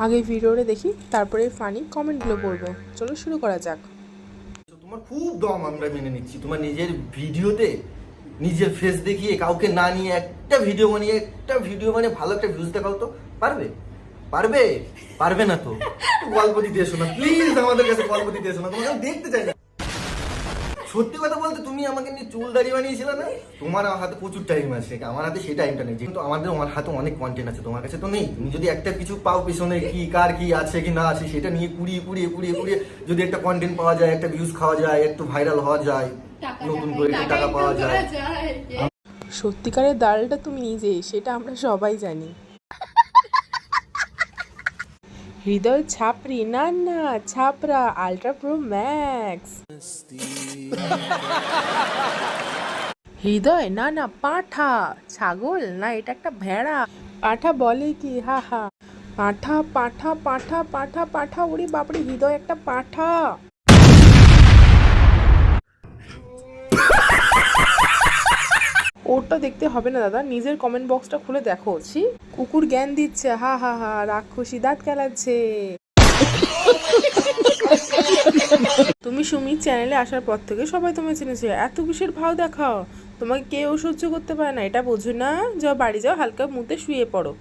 আগে ভিডিওটা দেখি, তারপরে ফানি কমেন্টগুলো পড়বো। চলো শুরু করা যাক। তোমার খুব দম, আমরা মেনে নিচ্ছি। তোমার নিজের ভিডিওতে নিজের ফেস দেখিয়ে কাউকে না নিয়ে একটা ভিডিও বানিয়ে ভালো একটা ভিউজ দেখাও তো। পারবে? পারবে? পারবে না তো গল্প দিতে এসো না প্লিজ, আমাদের কাছে গল্প দিতে এসো না, তোমাকে আমি দেখতে চাই না। সত্যি কথা বলতে, তুমি আমাকে নিয়ে চুল দাড়ি বানিয়েছিলে না? তোমার হাতে প্রচুর টাইম আছে, আমার হাতে সেই টাইমটা নেই। কিন্তু আমার হাতে অনেক কন্টেন্ট আছে, তোমার কাছে তো নেই। তুমি যদি একটা কিছু পাও পিছনে কি কার কি আছে কি না আছে সেটা নিয়ে কুড়িয়ে যদি একটা কন্টেন্ট পাওয়া যায়, একটা ভিউজ খাওয়া যায়, একটু ভাইরাল হওয়া যায়, নতুন করে একটু টাকা পাওয়া যায়। সত্যিকারের দালালটা তুমি নিজে, সেটা আমরা সবাই জানি। হৃদয় ছাপরি না, না ছাপরা আলট্রা প্রো ম্যাক্স। হৃদয় না, না পাঁঠা। ছাগল না, এটা একটা ভেড়া। পাঁঠা বলে কি? হা হা। পাঁঠা পাঁঠা পাঁঠা পাঁঠা পাঁঠা, ওরে বাপরে, হৃদয় একটা পাঁঠা। ওরটা দেখতে হবে না দাদা, নিজের কমেন্ট বক্সটা খুলে দেখো। ছি, কুকুর জ্ঞান দিচ্ছে, হা হা হা, রাক্ষসী দাঁত কেলাচ্ছে। তুমি সুমির চ্যানেলে আসার পর থেকে সবাই তোমায় চিনেছে, এত কিসের ভাও দেখাও? তোমাকে কেউ সহ্য করতে পারে না, এটা বোঝো না? যাও বাড়ি যাও, হালকা মুতে শুয়ে পড়ো।